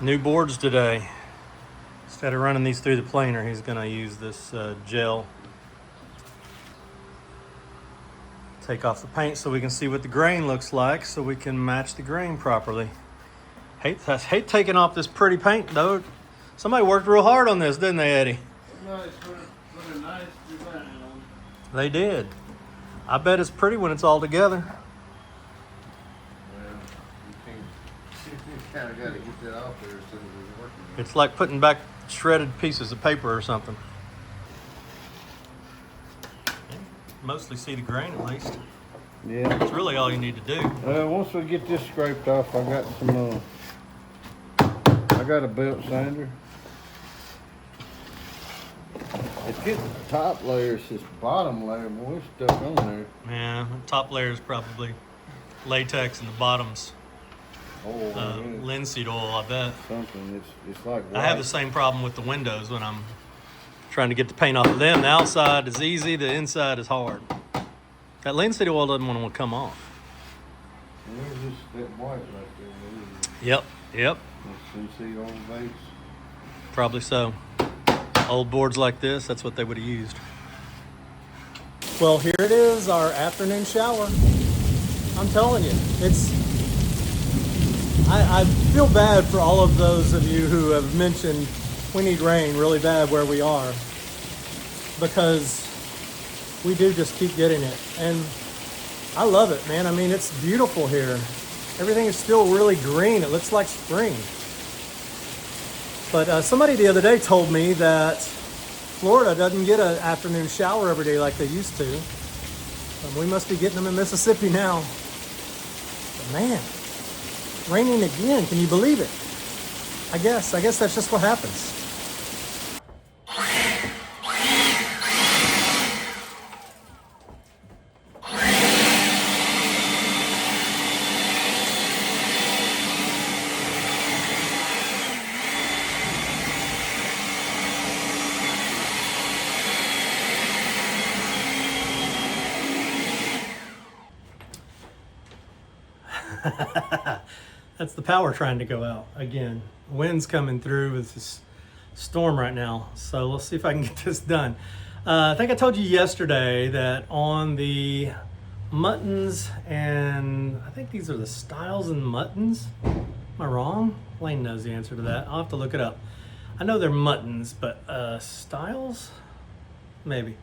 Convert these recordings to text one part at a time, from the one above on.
New boards today. Instead of running these through the planer, he's going to use this gel. Take off the paint so we can see what the grain looks like so we can match the grain properly. I hate taking off this pretty paint though. Somebody worked real hard on this, didn't they, Eddie? No, it's looking nice design on. They did. I bet it's pretty when it's all together. Well, you kind of got to get that off there as soon as it's working. It's like putting back shredded pieces of paper or something. Mostly see the grain at least. Yeah. That's really all you need to do. Once we get this scraped off, I got some. I got a belt sander. It's getting the top layer, it's this bottom layer, boy, it's stuck on there. Yeah, the top layer is probably latex and the bottom's linseed oil, I bet. Something, it's like white. I have the same problem with the windows when I'm trying to get the paint off of them. The outside is easy, the inside is hard. That linseed oil doesn't want to come off. And there's just that white right there. Yep. That's linseed oil base. Probably so. Old boards like this, that's what they would have used. Well, here it is, our afternoon shower. I'm telling you, I feel bad for all of those of you who have mentioned we need rain really bad where we are, because we do just keep getting it. And I love it, man. I mean, it's beautiful here. Everything is still really green. It looks like spring. But somebody the other day told me that Florida doesn't get an afternoon shower every day like they used to. We must be getting them in Mississippi now. But man, raining again. Can you believe it? I guess that's just what happens. That's the power trying to go out again. Wind's coming through with this storm right now, so let's see if I can get this done. I think I told you yesterday that on the muttons, and I think these are the stiles and muttons. Am I wrong? Lane knows the answer to that. I'll have to look it up. I know they're muttons, but stiles? Maybe.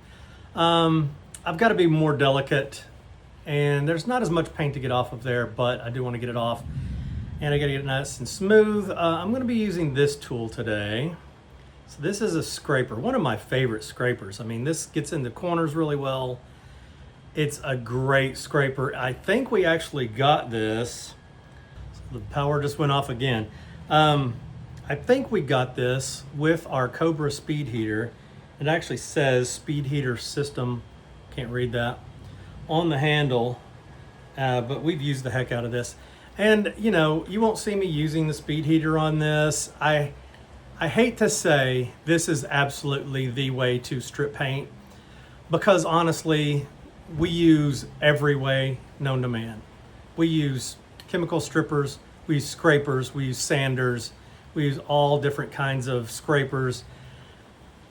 I've got to be more delicate, and there's not as much paint to get off of there, but I do want to get it off. And I gotta get it nice and smooth. I'm gonna be using this tool today. So this is a scraper, one of my favorite scrapers. I mean, this gets in the corners really well. It's a great scraper. I think we actually got this. So the power just went off again. I think we got this with our Cobra speed heater. It actually says speed heater system, can't read that, on the handle, but we've used the heck out of this. And, you know, you won't see me using the speed heater on this. I hate to say this is absolutely the way to strip paint, because honestly, we use every way known to man. We use chemical strippers, we use scrapers, we use sanders, we use all different kinds of scrapers.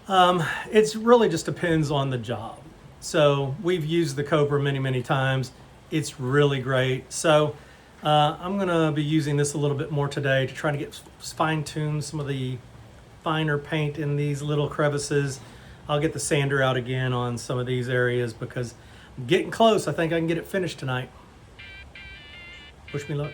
It really just depends on the job. So we've used the Cobra many, many times. It's really great. So I'm gonna be using this a little bit more today to try to get fine-tune some of the finer paint in these little crevices. I'll get the sander out again on some of these areas because I'm getting close. I think I can get it finished tonight. Wish me luck.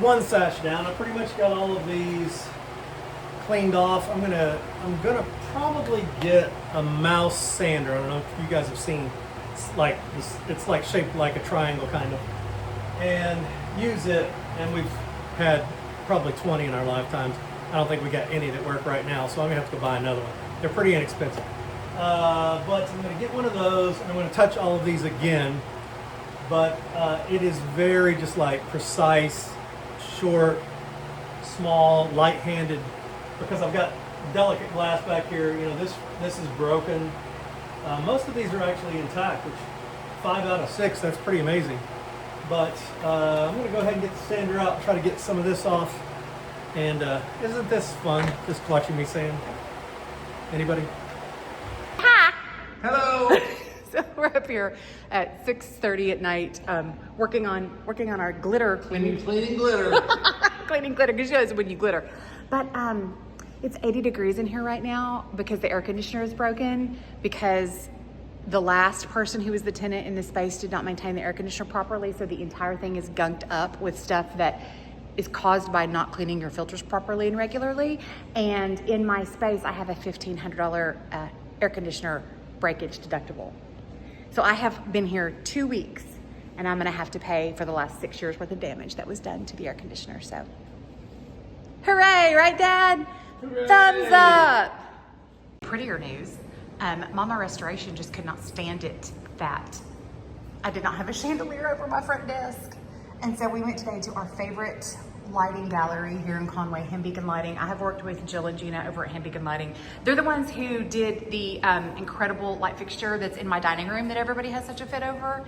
one sash down. I pretty much got all of these cleaned off. I'm gonna probably get a mouse sander. I don't know if you guys have seen. It's like shaped like a triangle kind of, and use it. And we've had probably 20 in our lifetimes. I don't think we got any that work right now, so I'm gonna have to go buy another one. They're pretty inexpensive. But I'm gonna get one of those, and I'm gonna touch all of these again. But it is very just like precise, short, small, light-handed, because I've got delicate glass back here. You know, this is broken. Most of these are actually intact, which 5 out of 6, that's pretty amazing. But I'm gonna go ahead and get the sander out and try to get some of this off. And isn't this fun, just watching me sand? Anybody? Hi. Hello. So we're up here at 6:30 at night, working on our glitter cleaning glitter. cleaning glitter, because you know when you glitter. But it's 80 degrees in here right now because the air conditioner is broken, because the last person who was the tenant in the space did not maintain the air conditioner properly, so the entire thing is gunked up with stuff that is caused by not cleaning your filters properly and regularly. And in my space, I have a $1,500 air conditioner breakage deductible. So I have been here 2 weeks, and I'm gonna have to pay for the last 6 years worth of damage that was done to the air conditioner. So, hooray, right, Dad? Hooray. Thumbs up. Prettier news, Mama Restoration just could not stand it that I did not have a chandelier over my front desk. And so we went today to our favorite lighting gallery here in Conway, Hem Beacon Lighting. I have worked with Jill and Gina over at Hem Beacon Lighting. They're the ones who did the incredible light fixture that's in my dining room that everybody has such a fit over.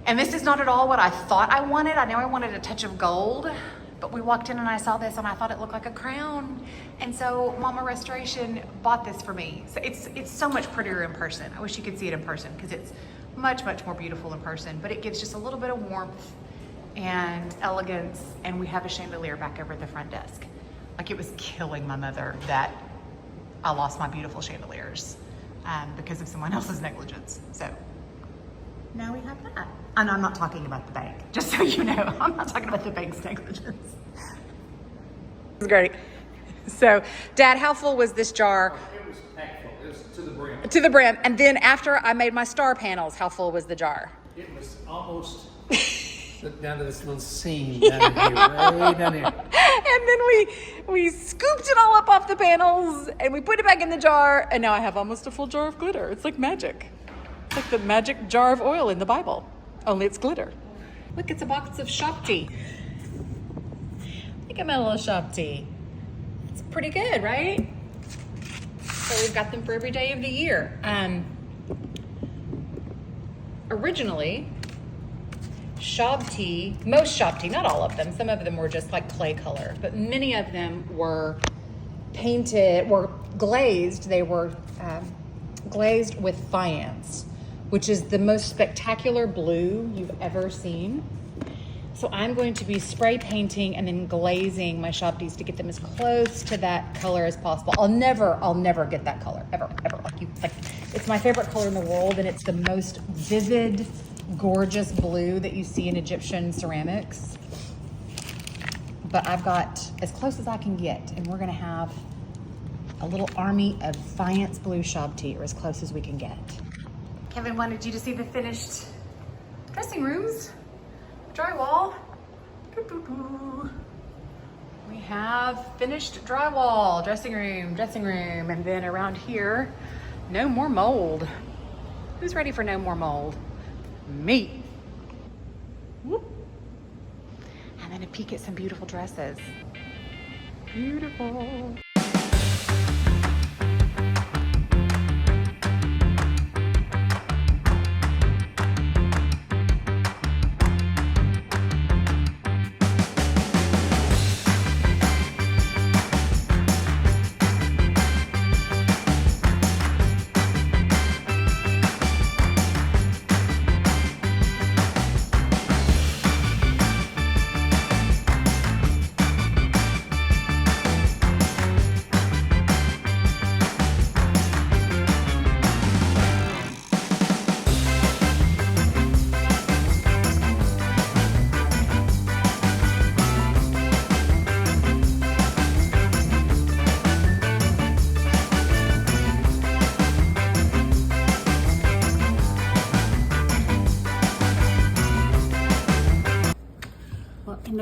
And this is not at all what I thought I wanted. I know I wanted a touch of gold, but we walked in and I saw this and I thought it looked like a crown. And so Mama Restoration bought this for me. So it's so much prettier in person. I wish you could see it in person, because it's much, much more beautiful in person, but it gives just a little bit of warmth and elegance. And we have a chandelier back over at the front desk. Like, it was killing my mother that I lost my beautiful chandeliers because of someone else's negligence. So now we have that. And I'm not talking about the bank, just so you know. I'm not talking about the bank's negligence. It's great. So, Dad, how full was this jar? It was packed full. It was to the brim. To the brim. And then after I made my star panels, how full was the jar? It was almost down to this little seam down here, way down here. And then we scooped it all up off the panels and we put it back in the jar, and now I have almost a full jar of glitter. It's like magic. It's like the magic jar of oil in the Bible, only it's glitter. Look, it's a box of shop tea. Look at my little shop tea. It's pretty good, right? So we've got them for every day of the year. Originally, most shop tea, not all of them, some of them were just like clay color, but many of them were painted, were glazed. They were glazed with faience, which is the most spectacular blue you've ever seen. So I'm going to be spray painting and then glazing my shop teas to get them as close to that color as possible. I'll never get that color, ever. Like, it's my favorite color in the world, and it's the most vivid, gorgeous blue that you see in Egyptian ceramics. But I've got as close as I can get, and we're gonna have a little army of faience blue shop tea, or as close as we can get. Kevin wanted you to see the finished dressing rooms, drywall. We have finished drywall, dressing room, and then around here, no more mold. Who's ready for no more mold? Me. Whoop. And then a peek at some beautiful dresses. Beautiful.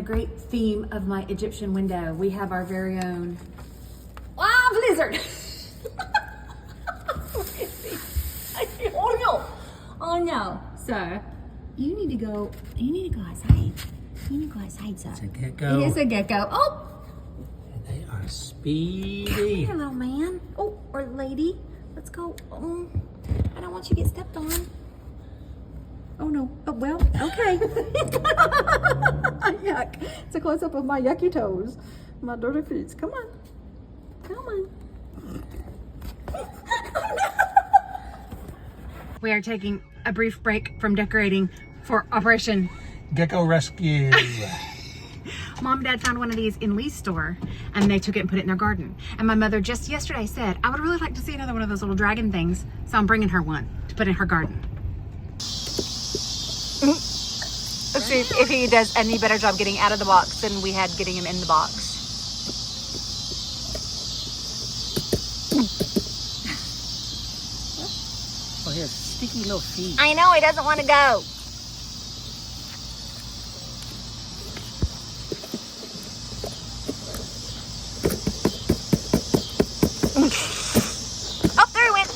great theme of my Egyptian window. We have our very own blizzard. Oh no. So you need to go outside. You need to go outside, sir. It's a gecko. It is a gecko. Oh, And they are come speedy. here, little man. Oh, or lady. Let's go. Oh, I don't want you to get stepped on. Oh no. Oh well. Okay. Yuck. It's a close up of my yucky toes, my dirty feet. Come on. Come on. We are taking a brief break from decorating for Operation Gecko rescue. Mom and Dad found one of these in Lee's store, and they took it and put it in their garden. And my mother just yesterday said, I would really like to see another one of those little dragon things, so I'm bringing her one to put in her garden. Let's see if he does any better job getting out of the box than we had getting him in the box. Oh, he has sticky little feet. I know, he doesn't want to go. Oh, there he went.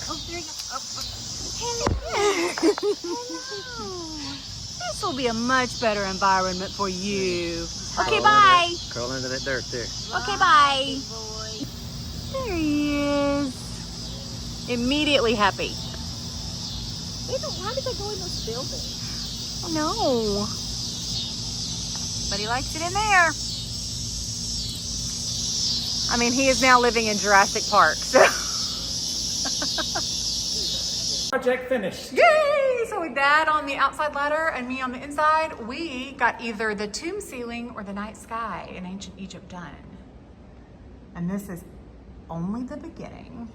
Oh, there he goes. This will be a much better environment for you. Okay, bye. Curl into that dirt there. Okay, bye. There he is. Immediately happy. Why did they go in those buildings? Oh, no. But he likes it in there. I mean, he is now living in Jurassic Park, so. Project finished. Yay! So with Dad on the outside ladder and me on the inside, we got either the tomb ceiling or the night sky in ancient Egypt done. And this is only the beginning.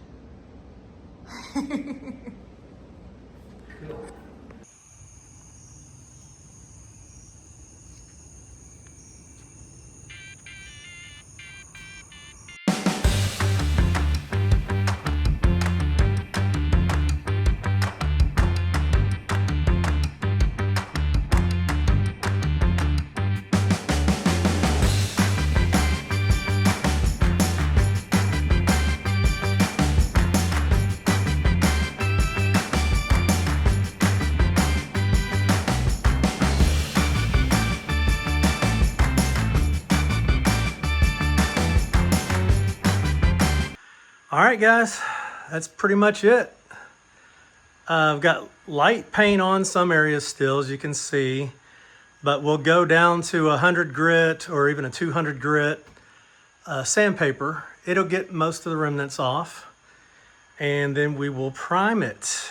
All right, guys, that's pretty much it. I've got light paint on some areas still, as you can see, but we'll go down to 100 grit or even a 200 grit sandpaper. It'll get most of the remnants off, and then we will prime it.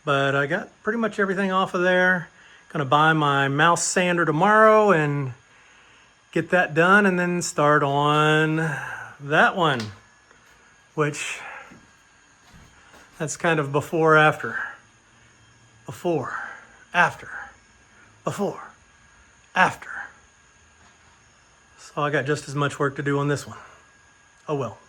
But I got pretty much everything off of there. Gonna buy my mouse sander tomorrow and get that done, and then start on that one, which that's kind of before, after, before, after, before, after. So I got just as much work to do on this one. Oh well.